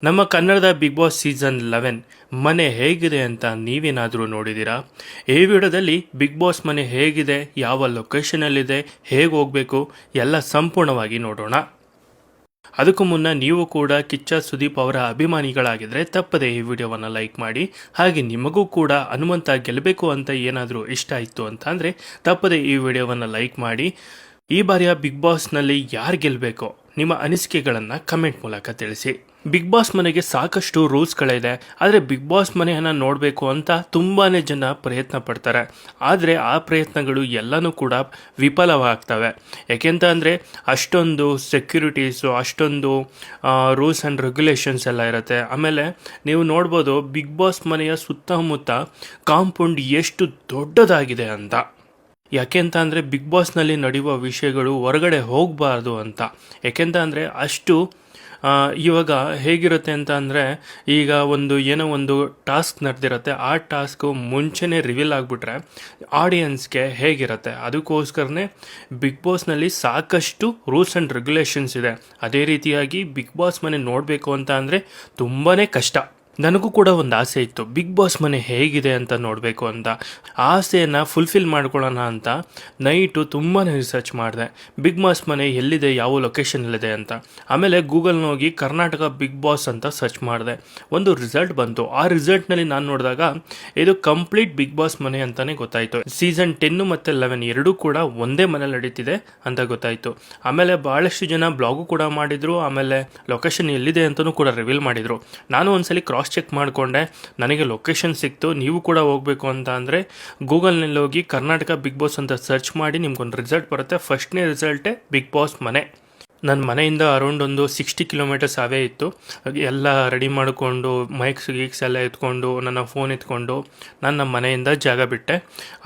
ನಮ್ಮ ಕನ್ನಡದ big Boss season 11 ಮನೆ ಹೇಗಿದೆ ಅಂತ ನೀವೇನಾದರೂ ನೋಡಿದ್ದೀರಾ? ಈ ವಿಡಿಯೋದಲ್ಲಿ ಬಿಗ್ ಬಾಸ್ ಮನೆ ಹೇಗಿದೆ, ಯಾವ ಲೊಕೇಶನಲ್ಲಿದೆ, ಹೇಗೆ ಹೋಗಬೇಕು ಎಲ್ಲ ಸಂಪೂರ್ಣವಾಗಿ ನೋಡೋಣ. ಅದಕ್ಕೂ ಮುನ್ನ ನೀವು ಕೂಡ ಕಿಚ್ಚ ಸುದೀಪ್ ಅವರ ಅಭಿಮಾನಿಗಳಾಗಿದ್ದರೆ ತಪ್ಪದೆ ಈ ವಿಡಿಯೋವನ್ನು ಲೈಕ್ ಮಾಡಿ. ಹಾಗೆ ನಿಮಗೂ ಕೂಡ ಹನುಮಂತ ಗೆಲ್ಲಬೇಕು ಅಂತ ಏನಾದರೂ ಇಷ್ಟ ಇತ್ತು ಅಂತ ಅಂದರೆ ತಪ್ಪದೆ ಈ ವಿಡಿಯೋವನ್ನು ಲೈಕ್ ಮಾಡಿ. ಈ ಬಾರಿಯ ಬಿಗ್ ಬಾಸ್ನಲ್ಲಿ ಯಾರು ಗೆಲ್ಲಬೇಕೋ ನಿಮ್ಮ ಅನಿಸಿಕೆಗಳನ್ನು ಕಮೆಂಟ್ ಮೂಲಕ ತಿಳಿಸಿ. ಬಿಗ್ ಬಾಸ್ ಮನೆಗೆ ಸಾಕಷ್ಟು ರೂಲ್ಸ್ಗಳಿದೆ, ಆದರೆ ಬಿಗ್ ಬಾಸ್ ಮನೆಯನ್ನು ನೋಡಬೇಕು ಅಂತ ತುಂಬಾ ಜನ ಪ್ರಯತ್ನ ಪಡ್ತಾರೆ. ಆದರೆ ಆ ಪ್ರಯತ್ನಗಳು ಎಲ್ಲನೂ ಕೂಡ ವಿಫಲವಾಗ್ತವೆ. ಯಾಕೆಂತ ಅಂದರೆ ಅಷ್ಟೊಂದು ಸೆಕ್ಯೂರಿಟೀಸು, ಅಷ್ಟೊಂದು ರೂಲ್ಸ್ ಆ್ಯಂಡ್ ರೆಗ್ಯುಲೇಷನ್ಸ್ ಎಲ್ಲ ಇರುತ್ತೆ. ಆಮೇಲೆ ನೀವು ನೋಡ್ಬೋದು ಬಿಗ್ ಬಾಸ್ ಮನೆಯ ಸುತ್ತಮುತ್ತ ಕಾಂಪೌಂಡ್ ಎಷ್ಟು ದೊಡ್ಡದಾಗಿದೆ ಅಂತ. ಯಾಕೆಂತ ಅಂದರೆ ಬಿಗ್ ಬಾಸ್ನಲ್ಲಿ ನಡೆಯುವ ವಿಷಯಗಳು ಹೊರಗಡೆ ಹೋಗಬಾರ್ದು ಅಂತ. ಯಾಕೆಂತ ಅಂದರೆ ಅಷ್ಟು ಇವಾಗ ಹೇಗಿರುತ್ತೆ ಅಂತ ಅಂದರೆ ಈಗ ಏನೋ ಒಂದು ಟಾಸ್ಕ್ ನಡೆದಿರುತ್ತೆ, ಆ ಟಾಸ್ಕು ಮುಂಚೆನೇ ರಿವೀಲ್ ಆಗಿಬಿಟ್ರೆ ಆಡಿಯನ್ಸ್ಗೆ ಹೇಗಿರುತ್ತೆ. ಅದಕ್ಕೋಸ್ಕರನೇ ಬಿಗ್ ಬಾಸ್ನಲ್ಲಿ ಸಾಕಷ್ಟು ರೂಲ್ಸ್ ಆ್ಯಂಡ್ ರೆಗ್ಯುಲೇಷನ್ಸ್ ಇದೆ. ಅದೇ ರೀತಿಯಾಗಿ ಬಿಗ್ ಬಾಸ್ ಮನೆ ನೋಡಬೇಕು ಅಂತ ಅಂದರೆ ತುಂಬಾ ಕಷ್ಟ. ನನಗೂ ಕೂಡ ಒಂದು ಆಸೆ ಇತ್ತು, ಬಿಗ್ ಬಾಸ್ ಮನೆ ಹೇಗಿದೆ ಅಂತ ನೋಡಬೇಕು ಅಂತ. ಆಸೆಯನ್ನು ಫುಲ್ಫಿಲ್ ಮಾಡ್ಕೊಳ್ಳೋಣ ಅಂತ ನೈಟು ತುಂಬಾ ರಿಸರ್ಚ್ ಮಾಡಿದೆ, ಬಿಗ್ ಬಾಸ್ ಮನೆ ಎಲ್ಲಿದೆ, ಯಾವ ಲೊಕೇಶನಲ್ಲಿದೆ ಅಂತ. ಆಮೇಲೆ ಗೂಗಲ್ನ ಹೋಗಿ ಕರ್ನಾಟಕ ಬಿಗ್ ಬಾಸ್ ಅಂತ ಸರ್ಚ್ ಮಾಡಿದೆ. ಒಂದು ರಿಸಲ್ಟ್ ಬಂತು. ಆ ರಿಸಲ್ಟ್ನಲ್ಲಿ ನಾನು ನೋಡಿದಾಗ ಇದು ಕಂಪ್ಲೀಟ್ ಬಿಗ್ ಬಾಸ್ ಮನೆ ಅಂತಲೇ ಗೊತ್ತಾಯಿತು. ಸೀಸನ್ 10 ಮತ್ತು 11 ಎರಡೂ ಕೂಡ ಒಂದೇ ಮನೇಲಿ ನಡೀತಿದೆ ಅಂತ ಗೊತ್ತಾಯಿತು. ಆಮೇಲೆ ಭಾಳಷ್ಟು ಜನ ಬ್ಲಾಗು ಕೂಡ ಮಾಡಿದರು. ಆಮೇಲೆ ಲೊಕೇಶನ್ ಎಲ್ಲಿದೆ ಅಂತಲೂ ಕೂಡ ರಿವೀಲ್ ಮಾಡಿದರು. ನಾನು ಒಂದ್ಸಲಿ ಕ್ರಾಸ್ ಚೆಕ್ ಮಾಡಿಕೊಂಡೆ, ನನಗೆ ಲೊಕೇಶನ್ ಸಿಕ್ತು. ನೀವು ಕೂಡ ಹೋಗಬೇಕು ಅಂತ ಅಂದರೆ ಗೂಗಲ್ನಲ್ಲಿ ಹೋಗಿ ಕರ್ನಾಟಕ ಬಿಗ್ ಬಾಸ್ ಅಂತ ಸರ್ಚ್ ಮಾಡಿ ನಿಮ್ಗೊಂದು ರಿಸಲ್ಟ್ ಬರುತ್ತೆ. ಫಸ್ಟ್ನೇ ರಿಸಲ್ಟೇ ಬಿಗ್ ಬಾಸ್ ಮನೆ. ನನ್ನ ಮನೆಯಿಂದ ಅರೌಂಡ್ ಒಂದು 60 ಕಿಲೋಮೀಟರ್ಸ್ ಅವೇ ಇತ್ತು. ಎಲ್ಲ ರೆಡಿ ಮಾಡಿಕೊಂಡು ಮೈಕ್ಸ್ ಗೀಕ್ಸ್ ಎಲ್ಲ ಎತ್ಕೊಂಡು ನನ್ನ ಫೋನ್ ಎತ್ಕೊಂಡು ನಾನು ನಮ್ಮ ಮನೆಯಿಂದ ಜಾಗ ಬಿಟ್ಟೆ.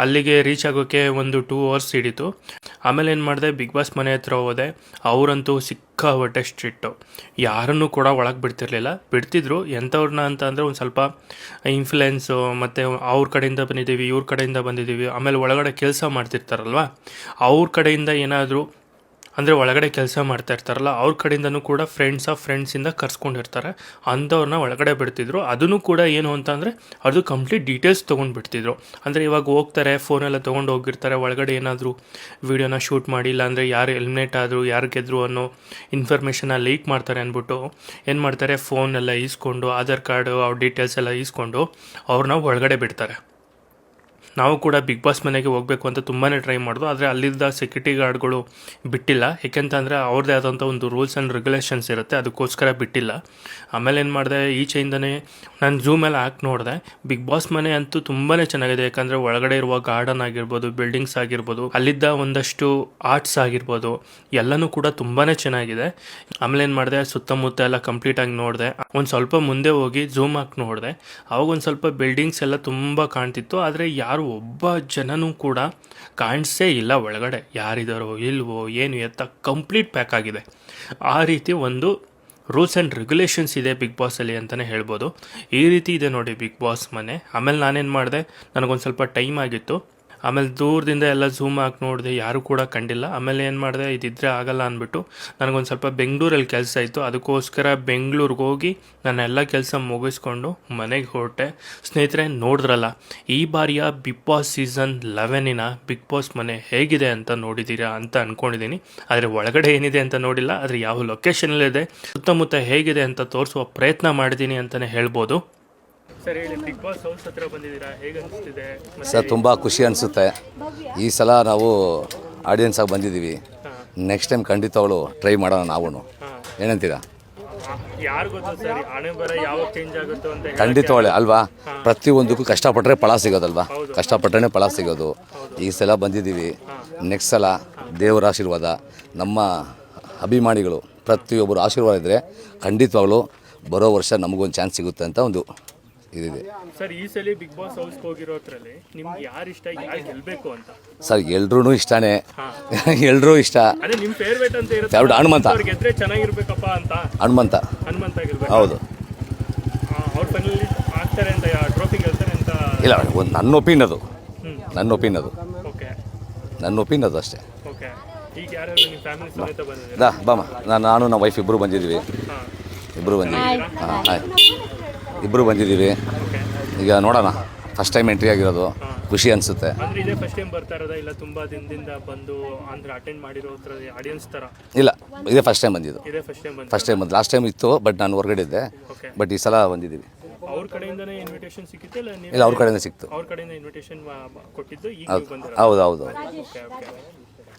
ಅಲ್ಲಿಗೆ ರೀಚ್ ಆಗೋಕ್ಕೆ ಒಂದು 2 ಅವರ್ಸ್ ಹಿಡಿತು. ಆಮೇಲೆ ಏನು ಮಾಡಿದೆ, ಬಿಗ್ ಬಾಸ್ ಮನೆ ಹತ್ರ ಹೋದೆ. ಅವರಂತೂ ಸಿಕ್ಕಾಪಟ್ಟೆ ಸ್ಟ್ರಿಕ್ಟು, ಯಾರನ್ನೂ ಕೂಡ ಒಳಗೆ ಬಿಡ್ತಿರ್ಲಿಲ್ಲ. ಬಿಡ್ತಿದ್ರು ಎಂಥವ್ರನ್ನ ಅಂತ ಅಂದರೆ ಒಂದು ಸ್ವಲ್ಪ ಇನ್ಫ್ಲುಯೆನ್ಸು, ಮತ್ತು ಅವ್ರ ಕಡೆಯಿಂದ ಬಂದಿದ್ದೀವಿ, ಇವ್ರ ಕಡೆಯಿಂದ ಬಂದಿದ್ದೀವಿ, ಆಮೇಲೆ ಒಳಗಡೆ ಕೆಲಸ ಮಾಡ್ತಿರ್ತಾರಲ್ವ ಅವ್ರ ಕಡೆಯಿಂದ ಏನಾದರೂ ಅಂದರೆ ಒಳಗಡೆ ಕೆಲಸ ಮಾಡ್ತಾ ಇರ್ತಾರಲ್ಲ ಅವ್ರ ಕಡೆಯಿಂದನೂ ಕೂಡ ಫ್ರೆಂಡ್ಸಿಂದ ಕರ್ಸ್ಕೊಂಡಿರ್ತಾರೆ, ಅಂಥವ್ರನ್ನ ಒಳಗಡೆ ಬಿಡ್ತಿದ್ರು. ಅದನ್ನು ಕೂಡ ಏನು ಅಂತ ಅಂದರೆ ಅದು ಕಂಪ್ಲೀಟ್ ಡೀಟೇಲ್ಸ್ ತೊಗೊಂಡು ಬಿಡ್ತಿದ್ರು. ಅಂದರೆ ಇವಾಗ ಹೋಗ್ತಾರೆ, ಫೋನೆಲ್ಲ ತೊಗೊಂಡು ಹೋಗಿರ್ತಾರೆ, ಒಳಗಡೆ ಏನಾದರೂ ವೀಡಿಯೋನ ಶೂಟ್ ಮಾಡಿ, ಇಲ್ಲಾಂದರೆ ಯಾರು ಎಲಿಮಿನೇಟ್ ಆದರು, ಯಾರು ಗೆದ್ದರು ಅನ್ನೋ ಇನ್ಫಾರ್ಮೇಷನ್ನ ಲೀಕ್ ಮಾಡ್ತಾರೆ ಅಂದ್ಬಿಟ್ಟು ಏನು ಮಾಡ್ತಾರೆ, ಫೋನೆಲ್ಲ ಈಸ್ಕೊಂಡು, ಆಧಾರ್ ಕಾರ್ಡು ಅವ್ರ ಡೀಟೇಲ್ಸ್ ಎಲ್ಲ ಈಸ್ಕೊಂಡು ಅವ್ರನ್ನ ಒಳಗಡೆ ಬಿಡ್ತಾರೆ. ನಾವು ಕೂಡ ಬಿಗ್ ಬಾಸ್ ಮನೆಗೆ ಹೋಗಬೇಕು ಅಂತ ತುಂಬಾ ಟ್ರೈ ಮಾಡಿದ್ವು, ಆದರೆ ಅಲ್ಲಿದ್ದ ಸೆಕ್ಯೂರಿಟಿ ಗಾರ್ಡ್ಗಳು ಬಿಟ್ಟಿಲ್ಲ. ಏಕೆಂತಂದರೆ ಅವ್ರದ್ದೇ ಆದಂಥ ಒಂದು ರೂಲ್ಸ್ ಆ್ಯಂಡ್ ರೆಗ್ಯುಲೇಷನ್ಸ್ ಇರುತ್ತೆ, ಅದಕ್ಕೋಸ್ಕರ ಬಿಟ್ಟಿಲ್ಲ. ಆಮೇಲೆ ಏನು ಮಾಡಿದೆ, ಈಚೆಯಿಂದನೇ ನಾನು ಝೂಮೆಲ್ಲ ಹಾಕಿ ನೋಡಿದೆ. ಬಿಗ್ ಬಾಸ್ ಮನೆ ಅಂತೂ ತುಂಬಾ ಚೆನ್ನಾಗಿದೆ. ಯಾಕಂದರೆ ಒಳಗಡೆ ಇರುವ ಗಾರ್ಡನ್ ಆಗಿರ್ಬೋದು, ಬಿಲ್ಡಿಂಗ್ಸ್ ಆಗಿರ್ಬೋದು, ಅಲ್ಲಿದ್ದ ಒಂದಷ್ಟು ಆರ್ಟ್ಸ್ ಆಗಿರ್ಬೋದು, ಎಲ್ಲನೂ ಕೂಡ ತುಂಬಾ ಚೆನ್ನಾಗಿದೆ. ಆಮೇಲೆ ಏನು ಮಾಡಿದೆ, ಸುತ್ತಮುತ್ತ ಎಲ್ಲ ಕಂಪ್ಲೀಟಾಗಿ ನೋಡಿದೆ. ಒಂದು ಸ್ವಲ್ಪ ಮುಂದೆ ಹೋಗಿ ಝೂಮ್ ಹಾಕಿ ನೋಡಿದೆ. ಅವಾಗ ಒಂದು ಸ್ವಲ್ಪ ಬಿಲ್ಡಿಂಗ್ಸ್ ಎಲ್ಲ ತುಂಬ ಕಾಣ್ತಿತ್ತು, ಆದರೆ ಯಾರು ಒಬ್ಬ ಜನನೂ ಕೂಡ ಕಾಣಿಸೇ ಇಲ್ಲ. ಒಳಗಡೆ ಯಾರಿದ್ದಾರೋ ಇಲ್ವೋ ಏನು ಎತ್ತ ಕಂಪ್ಲೀಟ್ ಪ್ಯಾಕ್ ಆಗಿದೆ. ಆ ರೀತಿ ಒಂದು ರೂಲ್ಸ್ ಆ್ಯಂಡ್ ರೆಗ್ಯುಲೇಷನ್ಸ್ ಇದೆ ಬಿಗ್ ಬಾಸಲ್ಲಿ ಅಂತಲೇ ಹೇಳ್ಬೋದು. ಈ ರೀತಿ ಇದೆ ನೋಡಿ ಬಿಗ್ ಬಾಸ್ ಮನೆ. ಆಮೇಲೆ ನಾನೇನು ಮಾಡಿದೆ, ನನಗೊಂದು ಸ್ವಲ್ಪ ಟೈಮ್ ಆಗಿತ್ತು. ಆಮೇಲೆ ದೂರದಿಂದ ಎಲ್ಲ ಝೂಮ್ ಹಾಕಿ ನೋಡಿದೆ, ಯಾರೂ ಕೂಡ ಕಂಡಿಲ್ಲ. ಆಮೇಲೆ ಏನು ಮಾಡಿದೆ, ಇದಿದ್ರೆ ಆಗಲ್ಲ ಅಂದ್ಬಿಟ್ಟು ನನಗೊಂದು ಸ್ವಲ್ಪ ಬೆಂಗಳೂರಲ್ಲಿ ಕೆಲಸ ಇತ್ತು. ಅದಕ್ಕೋಸ್ಕರ ಬೆಂಗಳೂರಿಗೆ ಹೋಗಿ ನನ್ನ ಎಲ್ಲ ಕೆಲಸ ಮುಗಿಸ್ಕೊಂಡು ಮನೆಗೆ ಹೊರಟೆ. ಸ್ನೇಹಿತರೆ, ನೋಡಿದ್ರಲ್ಲ ಈ ಬಾರಿಯ Bigg Boss season 11 Bigg Boss ಮನೆ ಹೇಗಿದೆ ಅಂತ ನೋಡಿದ್ದೀರಾ ಅಂತ ಅಂದ್ಕೊಂಡಿದ್ದೀನಿ. ಆದರೆ ಒಳಗಡೆ ಏನಿದೆ ಅಂತ ನೋಡಿಲ್ಲ, ಆದರೆ ಯಾವ ಲೊಕೇಶನಲ್ಲಿದೆ, ಸುತ್ತಮುತ್ತ ಹೇಗಿದೆ ಅಂತ ತೋರಿಸುವ ಪ್ರಯತ್ನ ಮಾಡಿದ್ದೀನಿ ಅಂತಲೇ ಹೇಳ್ಬೋದು. ಸರ್ ಹೇಳಿ, ಬಿಗ್ ಬಾಸ್ ಹೌಸ್ ಹತ್ರ ಬಂದಿದ್ದೀರಾ, ಹೇಗೆ ಅನಿಸ್ತಿದೆ? ಸರ್ ತುಂಬ ಖುಷಿ ಅನಿಸುತ್ತೆ. ಈ ಸಲ ನಾವು ಆಡಿಯನ್ಸ್ ಆಗಿ ಬಂದಿದ್ದೀವಿ. ನೆಕ್ಸ್ಟ್ ಟೈಮ್ ಖಂಡಿತವಳು ಟ್ರೈ ಮಾಡೋಣ ನಾವು. ಏನಂತೀರಾ? ಯಾರು ಗೊತ್ತು ಸರ್, ಹಣೆ ಬರ ಯಾವಾಗ ಚೇಂಜ್ ಆಗುತ್ತೋ ಅಂತ. ಖಂಡಿತವಳೆ ಅಲ್ವಾ, ಪ್ರತಿಯೊಂದಕ್ಕೂ ಕಷ್ಟಪಟ್ಟರೆ ಫಲ ಸಿಗೋದಲ್ವಾ, ಕಷ್ಟಪಟ್ಟರೆ ಫಲ ಸಿಗೋದು. ಈ ಸಲ ಬಂದಿದ್ದೀವಿ. ನೆಕ್ಸ್ಟ್ ಸಲ ದೇವರ ಆಶೀರ್ವಾದ, ನಮ್ಮ ಅಭಿಮಾನಿಗಳು ಪ್ರತಿಯೊಬ್ಬರು ಆಶೀರ್ವಾದ ಇದ್ದರೆ ಖಂಡಿತವಾಗಲೂ ಬರೋ ವರ್ಷ ನಮಗೊಂದು ಚಾನ್ಸ್ ಸಿಗುತ್ತೆ ಅಂತ ಒಂದು ಇದಿದೆ. ಸರ್ ಈ ಸಲ ಬಿಗ್ ಬಾಸ್ ಹೌಸ್ ಹೋಗಿರೋದ್ರಲ್ಲಿ ನಿಮ್ಗೆ ಯಾರು ಇಷ್ಟ, ಯಾರು ಗೆಲ್ಲಬೇಕು ಅಂತ? ಸರ್ ಎಲ್ರೂ ಇಷ್ಟನೇ, ಎಲ್ಲರೂ ಇಷ್ಟ. ಅದೇ ನಿಮ್ಮ ಫೇವರೇಟ್ ಅಂತ ಇರುತ್ತೆ, ಹನುಮಂತ ಗೆದ್ರೆ ಚೆನ್ನಾಗಿರ್ಬೇಕಪ್ಪ ಅಂತ. ಹನುಮಂತ ಆಗಿರ್ಬೇಕು. ಹೌದು, ಅವ್ರ ಫೈನಲಿ ಆಗ್ತಾರೆ ಅಂತ, ಟ್ರೋಫಿ ಗೆಲ್ತಾರೆ ಅಂತ. ಇಲ್ಲ, ಒಂದು ನನ್ನ ಒಪಿನಿಯನ್ ಅದು. ಓಕೆ, ನನ್ನ ಒಪಿನಿಯನ್ ಅದು ಅಷ್ಟೇ. ಓಕೆ, ಈಗ ಯಾರು ನಿಮ್ಮ ಫ್ಯಾಮಿಲಿ ಸಮೇತ ಬಂದಿದ್ದೀರಾ? ಬಾಮ, ನಾನು ನಮ್ಮ ವೈಫ್ ಇಬ್ಬರು ಬಂದಿದ್ದೀವಿ. ಇಬ್ಬರು ಬಂದಿದ್ದೀವಿ. ಇಬ್ಬರು ಬಂದಿದ್ದೀವಿ. ಈಗ ನೋಡೋಣ, ಫಸ್ಟ್ ಟೈಮ್ ಎಂಟ್ರಿ ಆಗಿರೋದು, ಖುಷಿ ಅನಿಸುತ್ತೆ. ಅಂದ್ರೆ ಇದೇ ಫಸ್ಟ್ ಟೈಮ್ ಬರ್ತಾ ಇರೋದಾ ಇಲ್ಲ ತುಂಬಾ ದಿನದಿಂದ ಬಂದು ಅಂದ್ರೆ ಅಟೆಂಡ್ ಮಾಡಿರೋ ಆಡಿಯನ್ಸ್ ತರ? ಇಲ್ಲ, ಇದೇ ಫಸ್ಟ್ ಟೈಮ್ ಬಂದಿದ್ದು. ಇದೇ ಫಸ್ಟ್ ಟೈಮ್ ಬಂದು ಫಸ್ಟ್ ಟೈಮ್ ಬಂದು, ಲಾಸ್ಟ್ ಟೈಮ್ ಇತ್ತು ಬಟ್ ನಾನು ಹೊರಗಡೆ ಇದ್ದೆ. ಬಟ್ ಈ ಸಲ ಬಂದಿದ್ದೀವಿ. ಅವ್ರ ಕಡೆಯಿಂದನೇ ಇನ್ವಿಟೇಷನ್ ಸಿಕ್ಕಿತ್ತು ಇಲ್ಲ ಇಲ್ಲ, ಅವ್ರ ಕಡೆಯಿಂದ ಸಿಕ್ತು. ಅವ್ರ ಕಡೆಯಿಂದ ಇನ್ವಿಟೇಷನ್ ಕೊಟ್ಟಿದ್ದು ಈಗ ಬಂದಿರೋದು? ಹೌದು.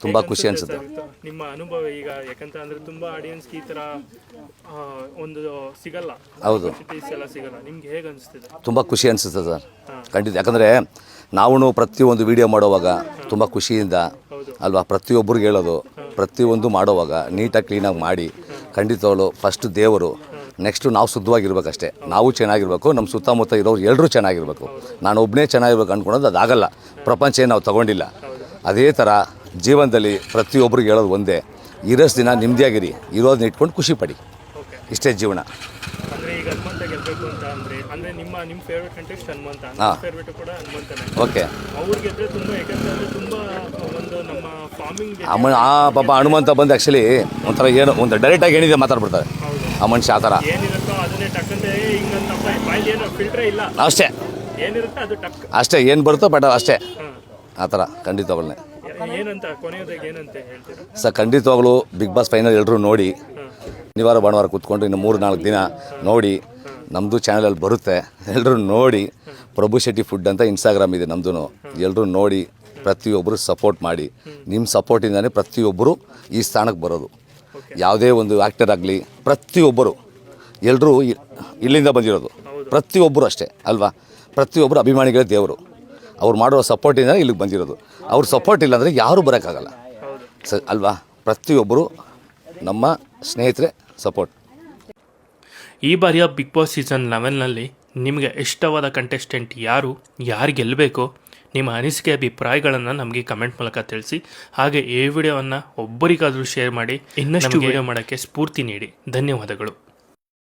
ತುಂಬ ಖುಷಿ ಅನಿಸುತ್ತೆ. ನಿಮ್ಮ ಅನುಭವ ಈಗ, ಯಾಕಂತ ಅಂದ್ರೆ ತುಂಬಾ ಆಡಿಯನ್ಸ್ ಈ ತರ ಒಂದು ಸಿಗಲ್ಲ, ಹೌದು, ಎಲ್ಲ ಸಿಗಲ್ಲ. ನಿಮ್ಗೆ ಹೇಗೆ ಅನಿಸ್ತಿದೆ? ತುಂಬ ಖುಷಿ ಅನಿಸುತ್ತೆ ಸರ್, ಖಂಡಿತ. ಯಾಕಂದರೆ ನಾವು ಪ್ರತಿಯೊಂದು ವಿಡಿಯೋ ಮಾಡುವಾಗ ತುಂಬ ಖುಷಿಯಿಂದ ಅಲ್ವಾ, ಪ್ರತಿಯೊಬ್ಬರಿಗೆ ಹೇಳೋದು, ಪ್ರತಿಯೊಂದು ಮಾಡುವಾಗ ನೀಟಾಗಿ ಕ್ಲೀನಾಗಿ ಮಾಡಿ, ಖಂಡಿತವಾಗ್ಲು ಫಸ್ಟ್ ದೇವರು, ನೆಕ್ಸ್ಟು ನಾವು ಶುದ್ಧವಾಗಿರ್ಬೇಕಷ್ಟೇ. ನಾವು ಚೆನ್ನಾಗಿರ್ಬೇಕು, ನಮ್ಮ ಸುತ್ತಮುತ್ತ ಇರೋರು ಎಲ್ಲರೂ ಚೆನ್ನಾಗಿರ್ಬೇಕು. ನಾನು ಒಬ್ಬನೇ ಚೆನ್ನಾಗಿರ್ಬೇಕು ಅಂದ್ಕೊಳೋದು ಅದಾಗಲ್ಲ. ಪ್ರಪಂಚ ಏನು ನಾವು ತೊಗೊಂಡಿಲ್ಲ. ಅದೇ ಥರ ಜೀವನದಲ್ಲಿ ಪ್ರತಿಯೊಬ್ಬರಿಗೆ ಹೇಳೋದು ಒಂದೇ, ಇರೋಷ್ಟು ದಿನ ನೆಮ್ಮದಿಯಾಗಿರಿ, ಇರೋದನ್ನ ಇಟ್ಕೊಂಡು ಖುಷಿ ಪಡಿ, ಇಷ್ಟೇ ಜೀವನ. ಅಂದ್ರೆ ಈಗ ಹನುಮಂತ ಗೆಲ್ಬೇಕು ಅಂತ ಅಂದ್ರೆ ನಿಮ್ಮ ಫೇವ್ರೇಟ್ ಕಂಟೆಸ್ಟ್ ಹನುಮಂತ, ಫೇವ್ರೇಟ್ ಕೂಡ ಹನುಮಂತನೇ. ಓಕೆ, ಅವ್ರು ಗೆದ್ರೆ ತುಂಬಾ, ಯಾಕಂದ್ರೆ ತುಂಬಾ ಒಂದು ನಮ್ಮ ಫಾರ್ಮಿಂಗ್ ಪಾಪ ಹನುಮಂತ ಬಂದು ಆ್ಯಕ್ಚುಲಿ ಒಂಥರ ಏನು ಒಂದು ಡೈರೆಕ್ಟಾಗಿ ಏನಿದೆ ಮಾತಾಡ್ಬಿಡ್ತಾರೆ ಆ ಮನುಷ್ಯ. ಆ ಥರ ಏನಿರುತ್ತೋ ಅದನ್ನೇ ಟಕ್ಕಂತೆ ಹಿಂಗಂತ ಬಾಯಲ್ಲಿ ಏನೋ ಫಿಲ್ಟ್ರೇ ಇಲ್ಲ, ಅಷ್ಟೇ ಏನಿರುತ್ತೆ ಅದು ಟಕ್ ಅಷ್ಟೇ, ಏನು ಬರುತ್ತೋ ಬಟ್ ಅಷ್ಟೇ, ಆ ಥರ. ಖಂಡಿತವಾಗ್ಲೇ ಏನಂತ ಕೊನೆಯದಾಗಿ ಏನಂತ ಹೇಳ್ತೀರಾ ಸರ್? ಖಂಡಿತವಾಗ್ಲೂ ಬಿಗ್ ಬಾಸ್ ಫೈನಲ್ ಎಲ್ಲರೂ ನೋಡಿ, ಶನಿವಾರ ಭಾನುವಾರ ಕೂತ್ಕೊಂಡು ಇನ್ನು 3-4 ದಿನ ನೋಡಿ, ನಮ್ಮದು ಚಾನಲಲ್ಲಿ ಬರುತ್ತೆ, ಎಲ್ಲರೂ ನೋಡಿ. ಪ್ರಭು ಶೆಟ್ಟಿ ಫುಡ್ ಅಂತ ಇನ್ಸ್ಟಾಗ್ರಾಮ್ ಇದೆ ನಮ್ಮದು, ಎಲ್ಲರೂ ನೋಡಿ, ಪ್ರತಿಯೊಬ್ಬರು ಸಪೋರ್ಟ್ ಮಾಡಿ. ನಿಮ್ಮ ಸಪೋರ್ಟಿಂದನೇ ಪ್ರತಿಯೊಬ್ಬರು ಈ ಸ್ಥಾನಕ್ಕೆ ಬರೋದು. ಯಾವುದೇ ಒಂದು ಆ್ಯಕ್ಟರ್ ಆಗಲಿ, ಪ್ರತಿಯೊಬ್ಬರು ಎಲ್ಲರೂ ಇಲ್ಲಿಂದ ಬಂದಿರೋದು, ಪ್ರತಿಯೊಬ್ಬರು ಅಷ್ಟೇ ಅಲ್ವಾ. ಪ್ರತಿಯೊಬ್ಬರು ಅಭಿಮಾನಿಗಳೇ ದೇವರು. ಅವ್ರು ಮಾಡೋ ಸಪೋರ್ಟಿಂದ ಇಲ್ಲಿಗೆ ಬಂದಿರೋದು. ಅವ್ರ ಸಪೋರ್ಟ್ ಇಲ್ಲಾಂದರೆ ಯಾರೂ ಬರೋಕ್ಕಾಗಲ್ಲ ಅಲ್ವಾ. ಪ್ರತಿಯೊಬ್ಬರು ನಮ್ಮ ಸ್ನೇಹಿತರೆ ಸಪೋರ್ಟ್. ಈ ಬಾರಿಯ ಬಿಗ್ ಬಾಸ್ ಸೀಸನ್ 11ನಲ್ಲಿ ನಿಮಗೆ ಇಷ್ಟವಾದ ಕಂಟೆಸ್ಟೆಂಟ್ ಯಾರು ಗೆಲ್ಲಬೇಕು? ನಿಮ್ಮ ಅನಿಸಿಕೆ ಅಭಿಪ್ರಾಯಗಳನ್ನು ನಮಗೆ ಕಮೆಂಟ್ ಮೂಲಕ ತಿಳಿಸಿ. ಹಾಗೆ ಈ ವಿಡಿಯೋವನ್ನು ಒಬ್ಬರಿಗಾದರೂ ಶೇರ್ ಮಾಡಿ, ಇನ್ನಷ್ಟು ವಿಡಿಯೋ ಮಾಡೋಕ್ಕೆ ಸ್ಫೂರ್ತಿ ನೀಡಿ. ಧನ್ಯವಾದಗಳು.